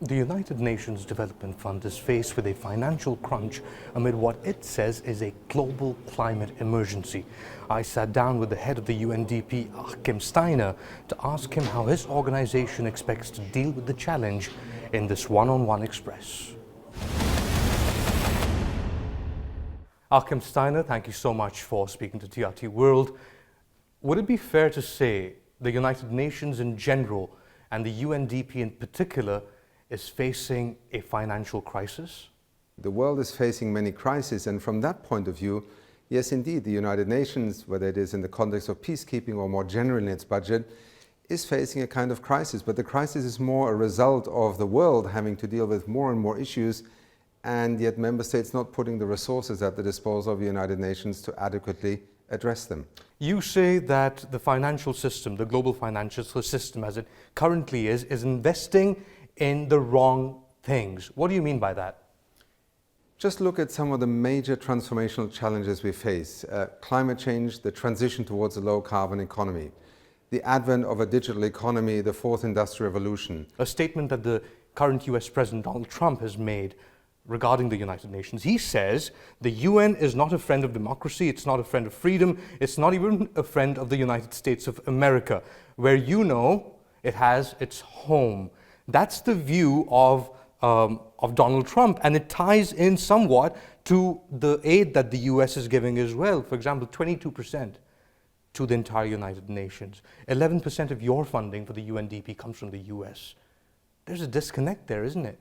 The United Nations Development Fund is faced with a financial crunch amid what it says is a global climate emergency. I sat down with the head of the UNDP, Achim Steiner, to ask him how his organization expects to deal with the challenge in this one-on-one express. Achim Steiner, thank you so much for speaking to TRT World. Would it be fair to say the United Nations in general and the UNDP in particular is facing a financial crisis? The world is facing many crises, and from that point of view, yes indeed, the United Nations, whether it is in the context of peacekeeping or more generally in its budget, is facing a kind of crisis. But the crisis is more a result of the world having to deal with more and more issues, and yet member states not putting the resources at the disposal of the United Nations to adequately address them. You say that the financial system, the global financial system as it currently is investing in the wrong things. What do you mean by that? Just look at some of the major transformational challenges we face. Climate change, the transition towards a low-carbon economy, the advent of a digital economy, the fourth industrial revolution. A statement that the current US President Donald Trump has made regarding the United Nations. He says the UN is not a friend of democracy, it's not a friend of freedom, it's not even a friend of the United States of America, where it has its home. That's the view of Donald Trump, and it ties in somewhat to the aid that the US is giving as well. For example, 22% to the entire United Nations. 11% of your funding for the UNDP comes from the US. There's a disconnect there, isn't it?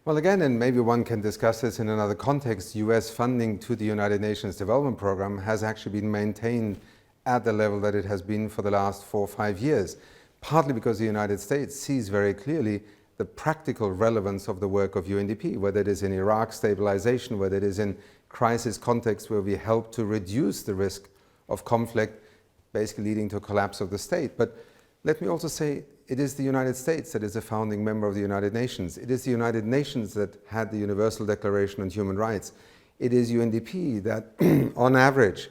Well, again, and maybe one can discuss this in another context, US funding to the United Nations Development Program has actually been maintained at the level that it has been for the last 4 or 5 years. Partly because the United States sees very clearly the practical relevance of the work of UNDP, whether it is in Iraq stabilization, whether it is in crisis context where we help to reduce the risk of conflict, basically leading to a collapse of the state. But let me also say, it is the United States that is a founding member of the United Nations. It is the United Nations that had the Universal Declaration on Human Rights. It is UNDP that, on average,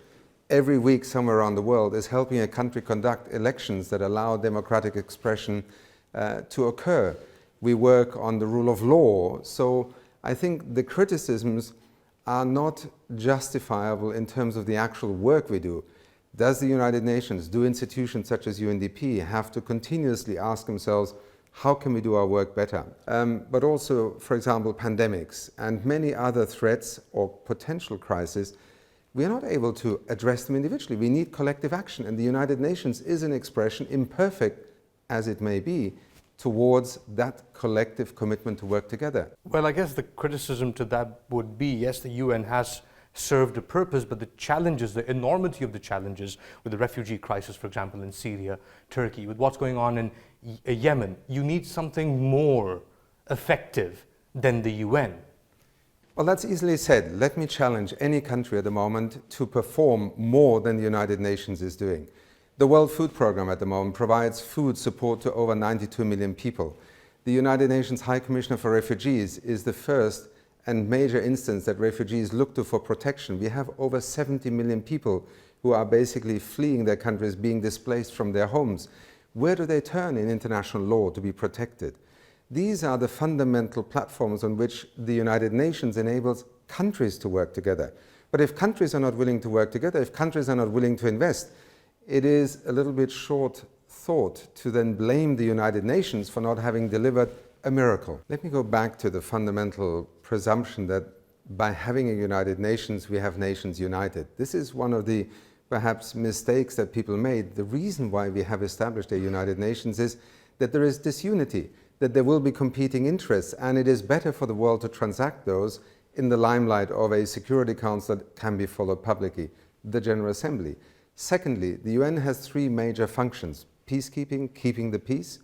every week somewhere around the world is helping a country conduct elections that allow democratic expression to occur. We work on the rule of law. So I think the criticisms are not justifiable in terms of the actual work we do. Does the United Nations, do institutions such as UNDP have to continuously ask themselves, how can we do our work better? But also, for example, pandemics and many other threats or potential crises, we are not able to address them individually. We need collective action, and the United Nations is an expression, imperfect as it may be, towards that collective commitment to work together. Well, I guess the criticism to that would be, yes, the UN has served a purpose, but the challenges, the enormity of the challenges with the refugee crisis, for example, in Syria, Turkey, with what's going on in Yemen, you need something more effective than the UN. Well, that's easily said. Let me challenge any country at the moment to perform more than the United Nations is doing. The World Food Programme at the moment provides food support to over 92 million people. The United Nations High Commissioner for Refugees is the first and major instance that refugees look to for protection. We have over 70 million people who are basically fleeing their countries, being displaced from their homes. Where do they turn in international law to be protected? These are the fundamental platforms on which the United Nations enables countries to work together. But if countries are not willing to work together, if countries are not willing to invest, it is a little bit short thought to then blame the United Nations for not having delivered a miracle. Let me go back to the fundamental presumption that by having a United Nations, we have nations united. This is one of the perhaps mistakes that people made. The reason why we have established a United Nations is that there is disunity, that there will be competing interests, and it is better for the world to transact those in the limelight of a Security Council that can be followed publicly, the General Assembly. Secondly, the UN has 3 major functions: peacekeeping, keeping the peace.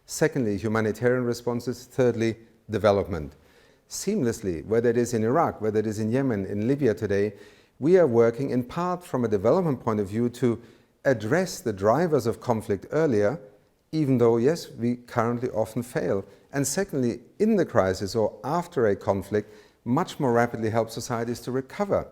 Secondly, humanitarian responses. Thirdly, development. Seamlessly, whether it is in Iraq, whether it is in Yemen, in Libya today, we are working in part from a development point of view to address the drivers of conflict earlier, even though, yes, we currently often fail. And secondly, in the crisis or after a conflict, much more rapidly help societies to recover.